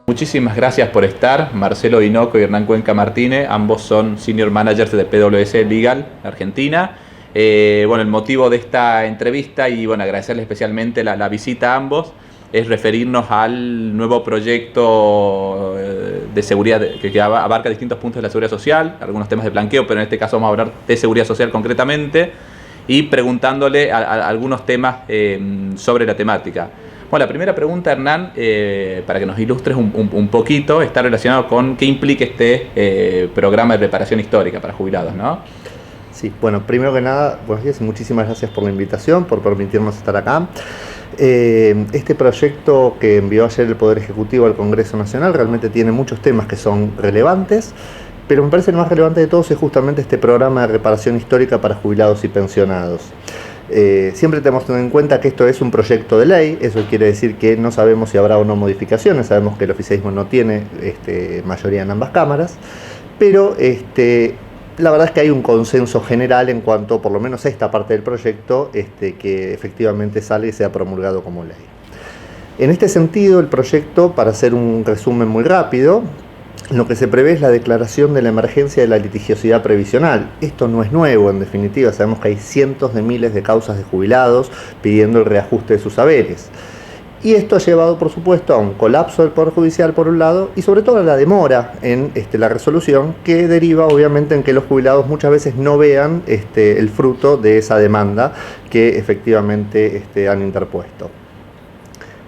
Muchísimas gracias por estar, Marcelo Inoco y Hernán Cuenca Martínez, ambos son Senior Managers de PwC Legal Argentina. Bueno, el motivo de esta entrevista y bueno, agradecerles especialmente la visita a ambos es referirnos al nuevo proyecto de seguridad que abarca distintos puntos de la seguridad social, algunos temas de blanqueo, pero en este caso vamos a hablar de seguridad social concretamente y preguntándole a algunos temas sobre la temática. Bueno, la primera pregunta, Hernán, para que nos ilustres un poquito, está relacionado con qué implica este programa de reparación histórica para jubilados, ¿no? Sí, bueno, primero que nada, buenos días y muchísimas gracias por la invitación, por permitirnos estar acá. Este proyecto que envió ayer el Poder Ejecutivo al Congreso Nacional realmente tiene muchos temas que son relevantes, pero me parece el más relevante de todos es justamente este programa de reparación histórica para jubilados y pensionados. Siempre tenemos que tener en cuenta que esto es un proyecto de ley, eso quiere decir que no sabemos si habrá o no modificaciones, sabemos que el oficialismo no tiene mayoría en ambas cámaras, pero la verdad es que hay un consenso general en cuanto, por lo menos a esta parte del proyecto, que efectivamente sale y sea promulgado como ley. En este sentido, el proyecto, para hacer un resumen muy rápido, lo que se prevé es la declaración de la emergencia de la litigiosidad previsional. Esto no es nuevo, en definitiva, sabemos que hay cientos de miles de causas de jubilados pidiendo el reajuste de sus haberes. Y esto ha llevado, por supuesto, a un colapso del Poder Judicial, por un lado, y sobre todo a la demora en la resolución, que deriva, obviamente, en que los jubilados muchas veces no vean el fruto de esa demanda que efectivamente han interpuesto.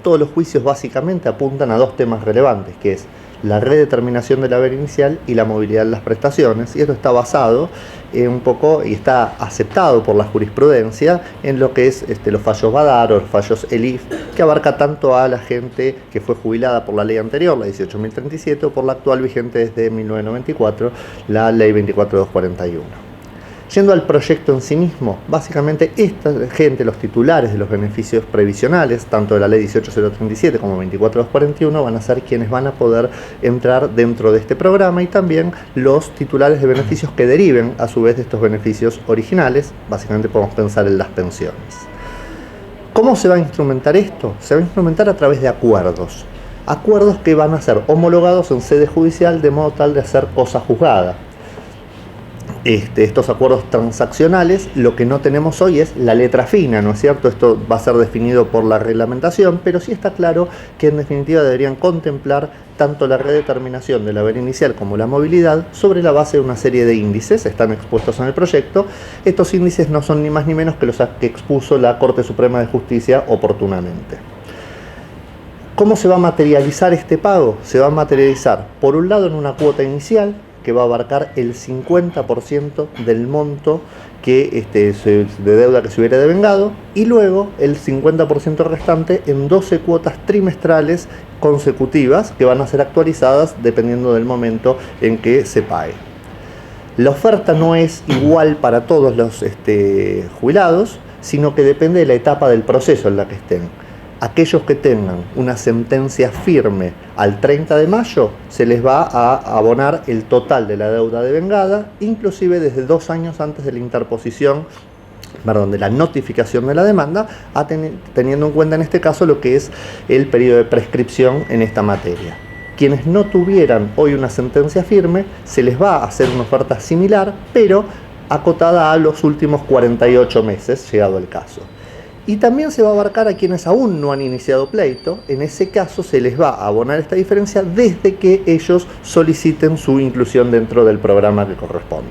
Todos los juicios básicamente apuntan a dos temas relevantes, que es la redeterminación del haber inicial y la movilidad de las prestaciones, y esto está basado un poco y está aceptado por la jurisprudencia en lo que es los fallos Badar o los fallos Elif, que abarca tanto a la gente que fue jubilada por la ley anterior, la 18.037, o por la actual vigente desde 1994, la ley 24.241. Yendo al proyecto en sí mismo, básicamente esta gente, los titulares de los beneficios previsionales, tanto de la ley 18.037 como 24.241, van a ser quienes van a poder entrar dentro de este programa, y también los titulares de beneficios que deriven a su vez de estos beneficios originales. Básicamente podemos pensar en las pensiones. ¿Cómo se va a instrumentar esto? Se va a instrumentar a través de acuerdos. Acuerdos que van a ser homologados en sede judicial de modo tal de hacer cosa juzgada. Estos acuerdos transaccionales, lo que no tenemos hoy es la letra fina, ¿no es cierto? Esto va a ser definido por la reglamentación, pero sí está claro que en definitiva deberían contemplar tanto la redeterminación del haber inicial como la movilidad sobre la base de una serie de índices, están expuestos en el proyecto. Estos índices no son ni más ni menos que los que expuso la Corte Suprema de Justicia oportunamente. ¿Cómo se va a materializar este pago? Se va a materializar, por un lado, en una cuota inicial, que va a abarcar el 50% del monto de deuda que se hubiera devengado, y luego el 50% restante en 12 cuotas trimestrales consecutivas que van a ser actualizadas dependiendo del momento en que se pague. La oferta no es igual para todos los jubilados, sino que depende de la etapa del proceso en la que estén. Aquellos que tengan una sentencia firme al 30 de mayo, se les va a abonar el total de la deuda devengada, inclusive desde 2 años antes de la de la notificación de la demanda, teniendo en cuenta en este caso lo que es el periodo de prescripción en esta materia. Quienes no tuvieran hoy una sentencia firme, se les va a hacer una oferta similar, pero acotada a los últimos 48 meses, llegado el caso. Y también se va a abarcar a quienes aún no han iniciado pleito. En ese caso se les va a abonar esta diferencia desde que ellos soliciten su inclusión dentro del programa que corresponde.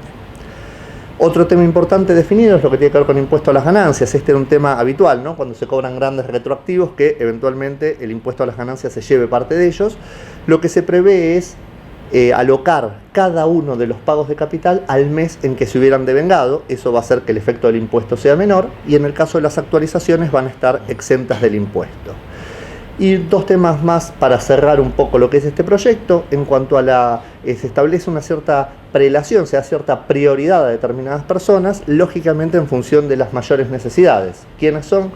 Otro tema importante definido es lo que tiene que ver con impuesto a las ganancias. Este es un tema habitual, ¿no? Cuando se cobran grandes retroactivos, que eventualmente el impuesto a las ganancias se lleve parte de ellos. Lo que se prevé es alocar cada uno de los pagos de capital al mes en que se hubieran devengado. Eso va a hacer que el efecto del impuesto sea menor, y en el caso de las actualizaciones van a estar exentas del impuesto. Y dos temas más para cerrar un poco lo que es este proyecto. En cuanto a se establece una cierta prelación, se da cierta prioridad a determinadas personas, lógicamente en función de las mayores necesidades. ¿Quiénes son?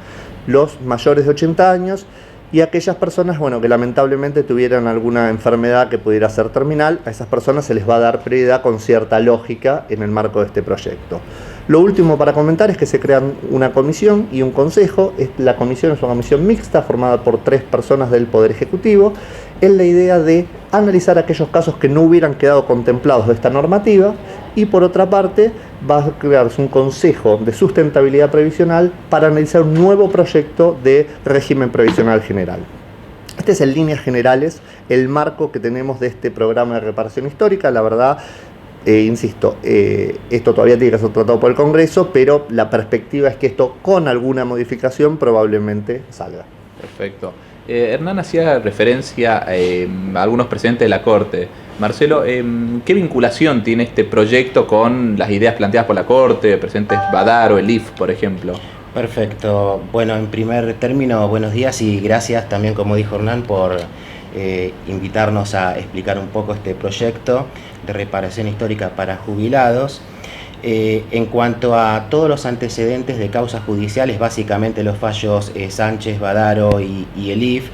Los mayores de 80 años y aquellas personas, que lamentablemente tuvieran alguna enfermedad que pudiera ser terminal. A esas personas se les va a dar prioridad con cierta lógica en el marco de este proyecto. Lo último para comentar es que se crean una comisión y un consejo. La comisión es una comisión mixta formada por 3 personas del Poder Ejecutivo, en la idea de analizar aquellos casos que no hubieran quedado contemplados de esta normativa, y por otra parte va a crearse un consejo de sustentabilidad previsional para analizar un nuevo proyecto de régimen previsional general. Este es en líneas generales el marco que tenemos de este programa de reparación histórica. La verdad, insisto, esto todavía tiene que ser tratado por el Congreso, pero la perspectiva es que esto, con alguna modificación, probablemente salga. Perfecto. Hernán hacía referencia a algunos presidentes de la Corte. Marcelo, ¿qué vinculación tiene este proyecto con las ideas planteadas por la Corte, presidentes Badaro, Elif, por ejemplo? Perfecto. Bueno, en primer término, buenos días y gracias también, como dijo Hernán, por invitarnos a explicar un poco este proyecto de reparación histórica para jubilados. En cuanto a todos los antecedentes de causas judiciales, básicamente los fallos Sánchez, Badaro y Elif,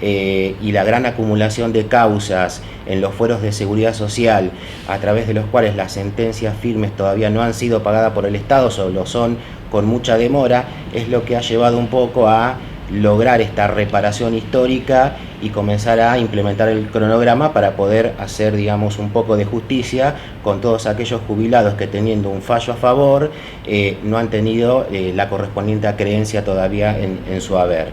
y la gran acumulación de causas en los fueros de seguridad social, a través de los cuales las sentencias firmes todavía no han sido pagadas por el Estado, o lo son con mucha demora, es lo que ha llevado un poco a lograr esta reparación histórica y comenzar a implementar el cronograma para poder hacer, digamos, un poco de justicia con todos aquellos jubilados que, teniendo un fallo a favor, no han tenido la correspondiente acreencia todavía en su haber.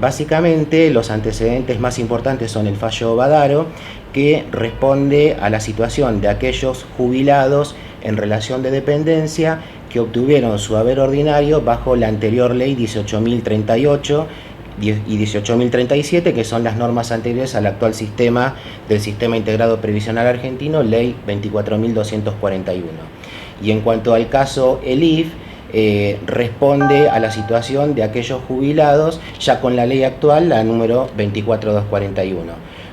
Básicamente los antecedentes más importantes son el fallo Badaro, que responde a la situación de aquellos jubilados en relación de dependencia que obtuvieron su haber ordinario bajo la anterior ley 18.038 y 18.037, que son las normas anteriores al actual sistema del Sistema Integrado Previsional Argentino, ley 24.241. Y en cuanto al caso Elif, responde a la situación de aquellos jubilados ya con la ley actual, la número 24.241.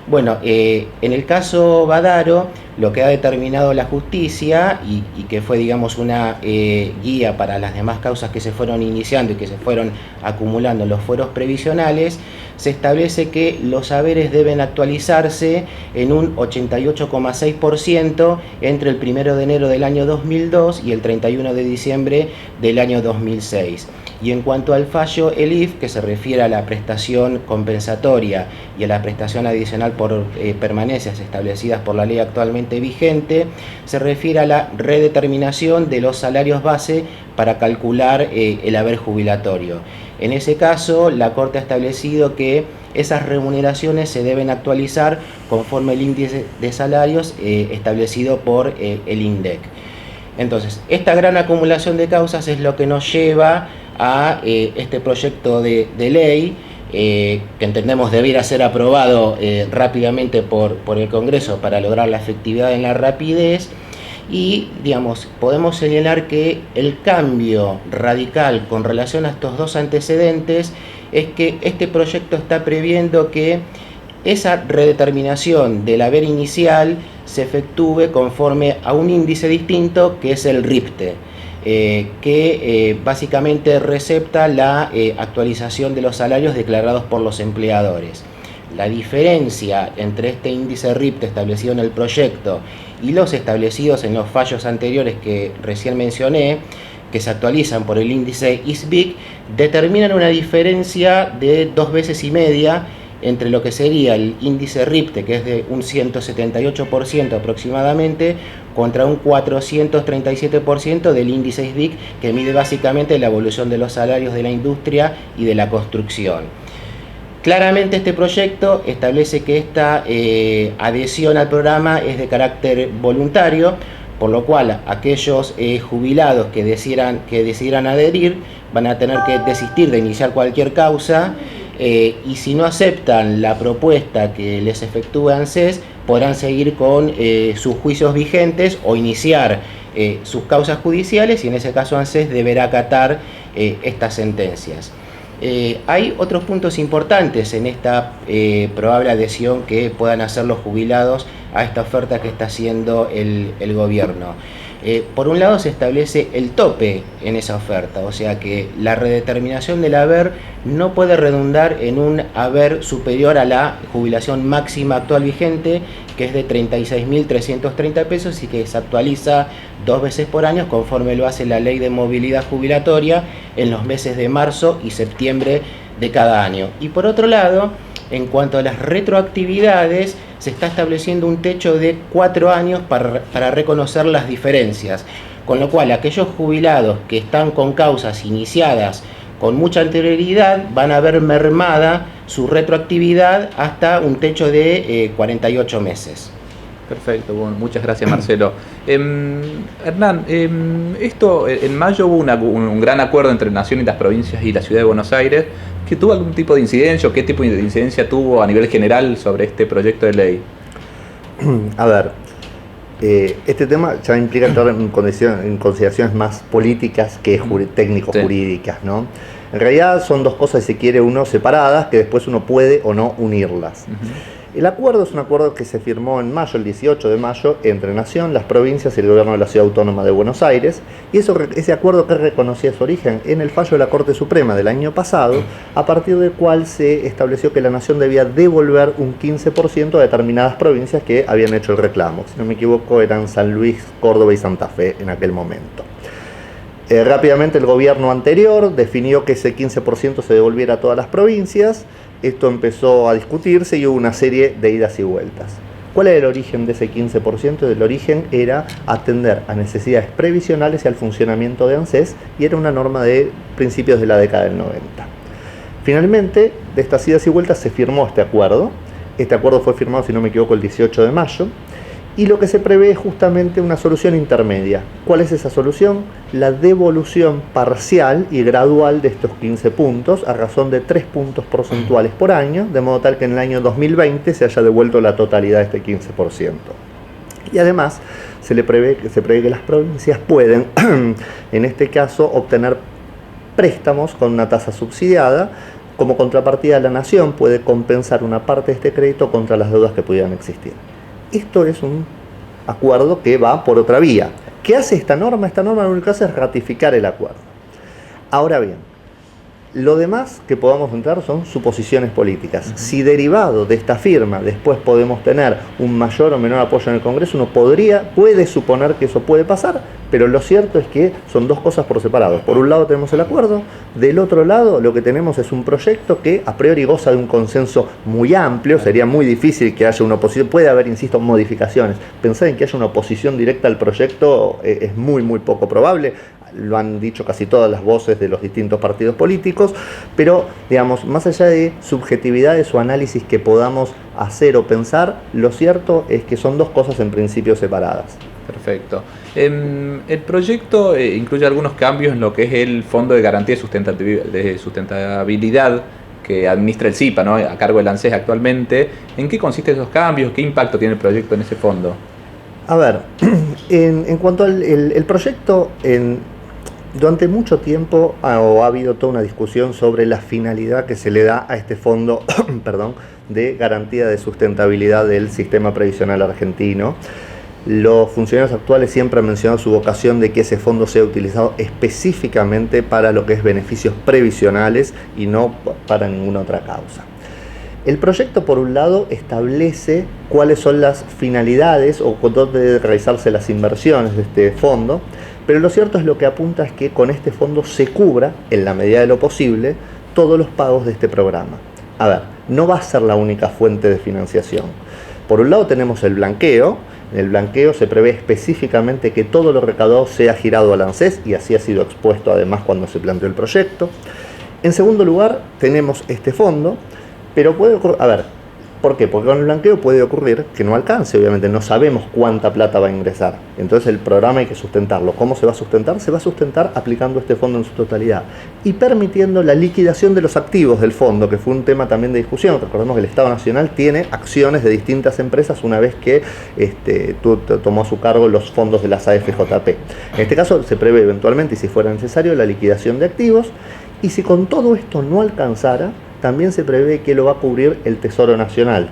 Bueno, en el caso Badaro, lo que ha determinado la justicia y que fue, digamos, una guía para las demás causas que se fueron iniciando y que se fueron acumulando en los fueros previsionales, se establece que los haberes deben actualizarse en un 88,6% entre el 1 de enero del año 2002 y el 31 de diciembre del año 2006. Y en cuanto al fallo Elif, que se refiere a la prestación compensatoria y a la prestación adicional por permanencias establecidas por la ley actualmente vigente, se refiere a la redeterminación de los salarios base para calcular el haber jubilatorio. En ese caso, la Corte ha establecido que esas remuneraciones se deben actualizar conforme el índice de salarios establecido por el INDEC. Entonces, esta gran acumulación de causas es lo que nos lleva a este proyecto de ley, que entendemos debiera ser aprobado rápidamente por el Congreso para lograr la efectividad en la rapidez. Y, digamos, podemos señalar que el cambio radical con relación a estos dos antecedentes es que este proyecto está previendo que esa redeterminación del haber inicial se efectúe conforme a un índice distinto, que es el RIPTE, que básicamente recepta la actualización de los salarios declarados por los empleadores. La diferencia entre este índice RIPTE establecido en el proyecto y los establecidos en los fallos anteriores que recién mencioné, que se actualizan por el índice ISBIC, determinan una diferencia de 2,5 veces entre lo que sería el índice RIPTE, que es de un 178% aproximadamente, contra un 437% del índice ISBIC, que mide básicamente la evolución de los salarios de la industria y de la construcción. Claramente este proyecto establece que esta adhesión al programa es de carácter voluntario, por lo cual aquellos jubilados que decidan adherir van a tener que desistir de iniciar cualquier causa, y si no aceptan la propuesta que les efectúe ANSES, podrán seguir con sus juicios vigentes o iniciar sus causas judiciales, y en ese caso ANSES deberá acatar estas sentencias. Hay otros puntos importantes en esta probable adhesión que puedan hacer los jubilados a esta oferta que está haciendo el gobierno. Por un lado se establece el tope en esa oferta, o sea que la redeterminación del haber no puede redundar en un haber superior a la jubilación máxima actual vigente, que es de 36.330 pesos y que se actualiza 2 veces por año conforme lo hace la Ley de Movilidad Jubilatoria en los meses de marzo y septiembre de cada año. Y por otro lado, en cuanto a las retroactividades, se está estableciendo un techo de 4 años para reconocer las diferencias, con lo cual aquellos jubilados que están con causas iniciadas con mucha anterioridad van a ver mermada su retroactividad hasta un techo de 48 meses. Perfecto, bueno, muchas gracias Marcelo. Hernán, esto en mayo hubo un gran acuerdo entre Nación y las provincias y la Ciudad de Buenos Aires, que tuvo algún tipo de incidencia o qué tipo de incidencia tuvo a nivel general sobre este proyecto de ley. A ver, este tema ya implica entrar en consideraciones más políticas que técnico-jurídicas, ¿no? En realidad son dos cosas, si se quiere, uno separadas, que después uno puede o no unirlas. El acuerdo es un acuerdo que se firmó en mayo, el 18 de mayo, entre Nación, las provincias y el gobierno de la Ciudad Autónoma de Buenos Aires, y ese acuerdo que reconocía su origen en el fallo de la Corte Suprema del año pasado, a partir del cual se estableció que la Nación debía devolver un 15% a determinadas provincias que habían hecho el reclamo. Si no me equivoco, eran San Luis, Córdoba y Santa Fe en aquel momento. Rápidamente el gobierno anterior definió que ese 15% se devolviera a todas las provincias. Esto empezó a discutirse y hubo una serie de idas y vueltas. ¿Cuál era el origen de ese 15%? El origen era atender a necesidades previsionales y al funcionamiento de ANSES, y era una norma de principios de la década del 90. Finalmente, de estas idas y vueltas se firmó este acuerdo. Este acuerdo fue firmado, si no me equivoco, el 18 de mayo. Y lo que se prevé es justamente una solución intermedia. ¿Cuál es esa solución? La devolución parcial y gradual de estos 15 puntos a razón de 3 puntos porcentuales por año, de modo tal que en el año 2020 se haya devuelto la totalidad de este 15%. Y además se prevé que las provincias pueden, en este caso, obtener préstamos con una tasa subsidiada. Como contrapartida, la Nación puede compensar una parte de este crédito contra las deudas que pudieran existir. Esto es un acuerdo que va por otra vía. ¿Qué hace esta norma? Esta norma lo único que hace es ratificar el acuerdo. Ahora bien, lo demás que podamos entrar son suposiciones políticas. Si derivado de esta firma después podemos tener un mayor o menor apoyo en el Congreso, uno puede suponer que eso puede pasar, pero lo cierto es que son dos cosas por separado. Por un lado tenemos el acuerdo, del otro lado lo que tenemos es un proyecto que a priori goza de un consenso muy amplio. Sería muy difícil que haya una oposición, puede haber, insisto, modificaciones. Pensar en que haya una oposición directa al proyecto es muy poco probable. Lo han dicho casi todas las voces de los distintos partidos políticos, pero digamos, más allá de subjetividades o análisis que podamos hacer o pensar, lo cierto es que son dos cosas en principio separadas. Perfecto. El proyecto incluye algunos cambios en lo que es el Fondo de Garantía de Sustentabilidad que administra el CIPA, ¿no?, a cargo del ANSES actualmente. ¿En qué consisten esos cambios? ¿Qué impacto tiene el proyecto en ese fondo? A ver, en cuanto al el proyecto, durante mucho tiempo ha habido toda una discusión sobre la finalidad que se le da a este fondo de garantía de sustentabilidad del sistema previsional argentino. Los funcionarios actuales siempre han mencionado su vocación de que ese fondo sea utilizado específicamente para lo que es beneficios previsionales y no para ninguna otra causa. El proyecto, por un lado, establece cuáles son las finalidades o dónde deben realizarse las inversiones de este fondo, pero lo cierto es lo que apunta es que con este fondo se cubra, en la medida de lo posible, todos los pagos de este programa. A ver, no va a ser la única fuente de financiación. Por un lado tenemos el blanqueo. En el blanqueo se prevé específicamente que todo lo recaudado sea girado al ANSES, y así ha sido expuesto además cuando se planteó el proyecto. En segundo lugar, tenemos este fondo, pero puede ocurrir, a ver, ¿por qué? Porque con el blanqueo puede ocurrir que no alcance, obviamente, no sabemos cuánta plata va a ingresar. Entonces el programa hay que sustentarlo. ¿Cómo se va a sustentar? Se va a sustentar aplicando este fondo en su totalidad y permitiendo la liquidación de los activos del fondo, que fue un tema también de discusión. Recordemos que el Estado Nacional tiene acciones de distintas empresas una vez que tomó a su cargo los fondos de las AFJP. En este caso se prevé eventualmente, y si fuera necesario, la liquidación de activos, y si con todo esto no alcanzara, también se prevé que lo va a cubrir el Tesoro Nacional.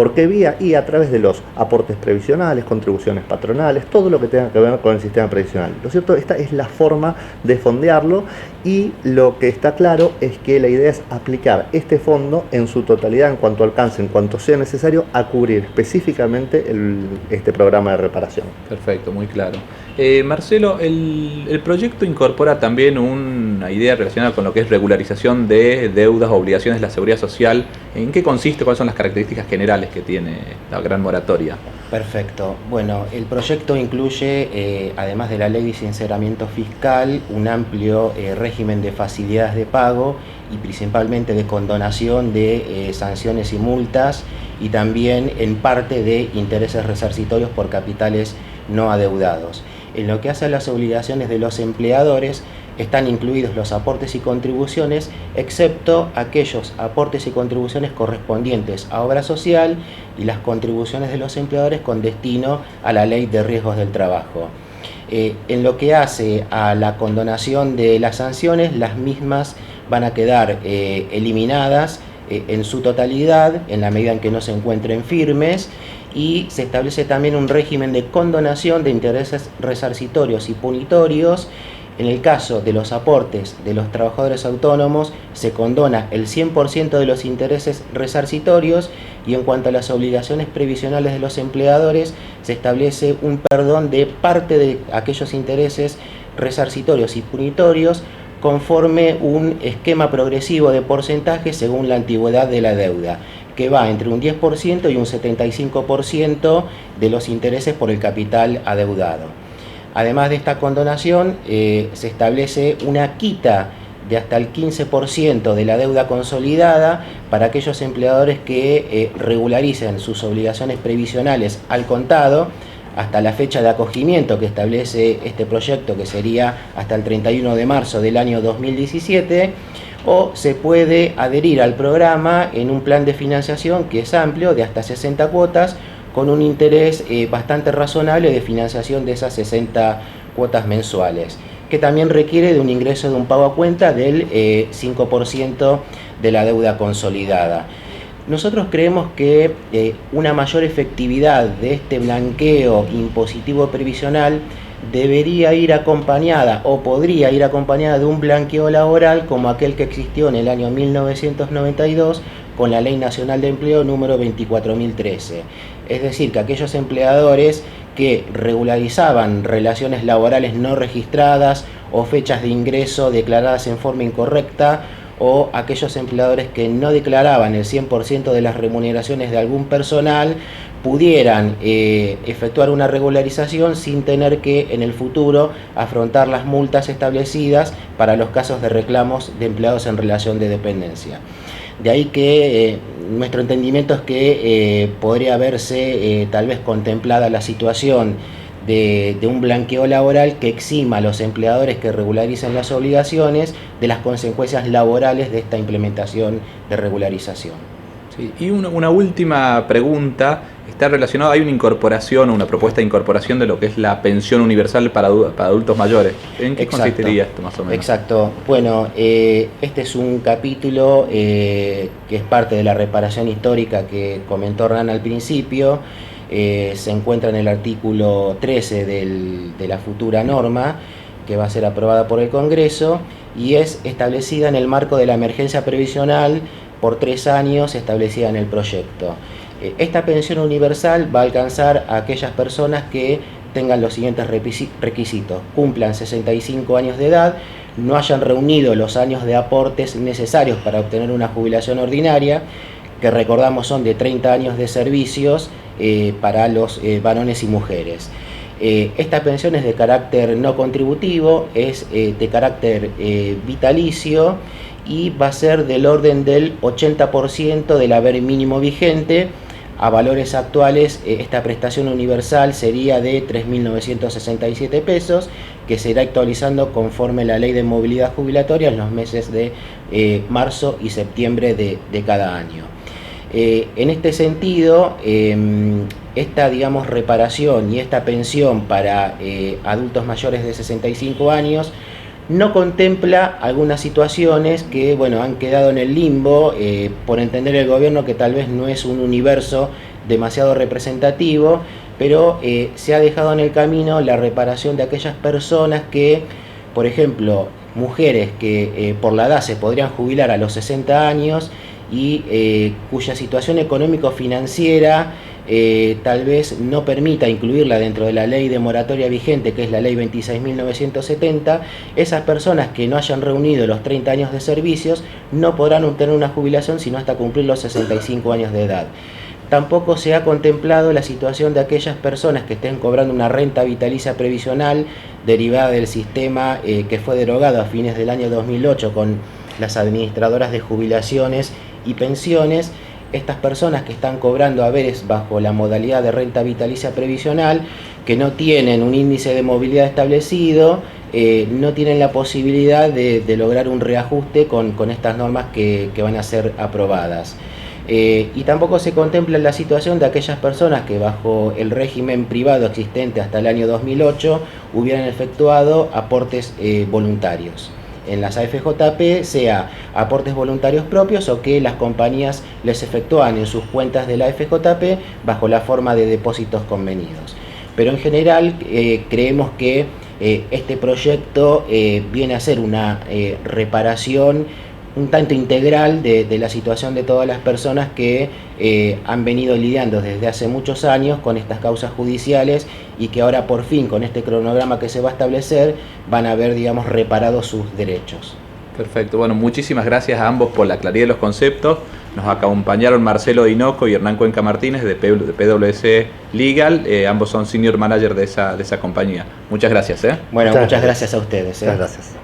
¿Por qué vía? Y a través de los aportes previsionales, contribuciones patronales, todo lo que tenga que ver con el sistema previsional. Lo cierto, esta es la forma de fondearlo, y lo que está claro es que la idea es aplicar este fondo en su totalidad, en cuanto alcance, en cuanto sea necesario, a cubrir específicamente este programa de reparación. Perfecto, muy claro. Marcelo, el proyecto incorpora también una idea relacionada con lo que es regularización de deudas o obligaciones de la seguridad social. ¿En qué consiste? ¿Cuáles son las características generales que tiene la gran moratoria? Perfecto. Bueno, el proyecto incluye, además de la ley de sinceramiento fiscal, un amplio régimen de facilidades de pago y principalmente de condonación de sanciones y multas, y también en parte de intereses resarcitorios por capitales no adeudados. En lo que hace a las obligaciones de los empleadores, están incluidos los aportes y contribuciones, excepto aquellos aportes y contribuciones correspondientes a obra social y las contribuciones de los empleadores con destino a la ley de riesgos del trabajo. En lo que hace a la condonación de las sanciones, las mismas van a quedar eliminadas en su totalidad, en la medida en que no se encuentren firmes, y se establece también un régimen de condonación de intereses resarcitorios y punitorios. En el caso de los aportes de los trabajadores autónomos, se condona el 100% de los intereses resarcitorios, y en cuanto a las obligaciones previsionales de los empleadores, se establece un perdón de parte de aquellos intereses resarcitorios y punitorios conforme un esquema progresivo de porcentajes según la antigüedad de la deuda, que va entre un 10% y un 75% de los intereses por el capital adeudado. Además de esta condonación, se establece una quita de hasta el 15% de la deuda consolidada para aquellos empleadores que regularicen sus obligaciones previsionales al contado hasta la fecha de acogimiento que establece este proyecto, que sería hasta el 31 de marzo del año 2017, o se puede adherir al programa en un plan de financiación que es amplio, de hasta 60 cuotas, con un interés bastante razonable de financiación de esas 60 cuotas mensuales, que también requiere de un ingreso de un pago a cuenta del 5% de la deuda consolidada. Nosotros creemos que una mayor efectividad de este blanqueo impositivo previsional debería ir acompañada, o podría ir acompañada, de un blanqueo laboral como aquel que existió en el año 1992 con la Ley Nacional de Empleo número 24.013. Es decir, que aquellos empleadores que regularizaban relaciones laborales no registradas o fechas de ingreso declaradas en forma incorrecta, o aquellos empleadores que no declaraban el 100% de las remuneraciones de algún personal, pudieran efectuar una regularización sin tener que en el futuro afrontar las multas establecidas para los casos de reclamos de empleados en relación de dependencia. De ahí que nuestro entendimiento es que podría verse tal vez contemplada la situación de un blanqueo laboral que exima a los empleadores que regularicen las obligaciones de las consecuencias laborales de esta implementación de regularización. Sí, y una última pregunta, está relacionada, hay una incorporación, una propuesta de incorporación de lo que es la pensión universal para adultos mayores. ¿En qué consistiría esto más o menos? Exacto. Bueno, este es un capítulo que es parte de la reparación histórica que comentó Hernán al principio. Se encuentra en el artículo 13 de la futura norma que va a ser aprobada por el Congreso, y es establecida en el marco de la emergencia previsional por 3 años establecida en el proyecto. Esta pensión universal va a alcanzar a aquellas personas que tengan los siguientes requisitos: cumplan 65 años de edad, no hayan reunido los años de aportes necesarios para obtener una jubilación ordinaria, que recordamos son de 30 años de servicios para los varones y mujeres. Esta pensión es de carácter no contributivo, es de carácter vitalicio, y va a ser del orden del 80% del haber mínimo vigente. A valores actuales, esta prestación universal sería de 3.967 pesos, que se irá actualizando conforme la ley de movilidad jubilatoria en los meses de marzo y septiembre de cada año. En este sentido, esta reparación y esta pensión para adultos mayores de 65 años no contempla algunas situaciones que han quedado en el limbo, por entender el gobierno que tal vez no es un universo demasiado representativo, pero se ha dejado en el camino la reparación de aquellas personas que, por ejemplo, mujeres que por la edad se podrían jubilar a los 60 años y cuya situación económico-financiera tal vez no permita incluirla dentro de la ley de moratoria vigente, que es la ley 26.970, esas personas que no hayan reunido los 30 años de servicios no podrán obtener una jubilación sino hasta cumplir los 65 años de edad. Tampoco se ha contemplado la situación de aquellas personas que estén cobrando una renta vitalicia previsional derivada del sistema que fue derogado a fines del año 2008 con las administradoras de jubilaciones y pensiones. Estas personas que están cobrando haberes bajo la modalidad de renta vitalicia previsional, que no tienen un índice de movilidad establecido, no tienen la posibilidad de lograr un reajuste con estas normas que van a ser aprobadas. Y tampoco se contempla la situación de aquellas personas que bajo el régimen privado existente hasta el año 2008 hubieran efectuado aportes voluntarios en las AFJP, sea aportes voluntarios propios o que las compañías les efectúan en sus cuentas de la AFJP bajo la forma de depósitos convenidos. Pero en general creemos que este proyecto viene a ser una reparación un tanto integral de la situación de todas las personas que han venido lidiando desde hace muchos años con estas causas judiciales y que ahora por fin con este cronograma que se va a establecer van a ver, digamos, reparados sus derechos. Perfecto, bueno, muchísimas gracias a ambos por la claridad de los conceptos. Nos acompañaron Marcelo Dinoco y Hernán Cuenca Martínez de PwC Legal, ambos son senior manager de esa compañía. Muchas gracias. Bueno, muchas gracias a ustedes. Muchas gracias.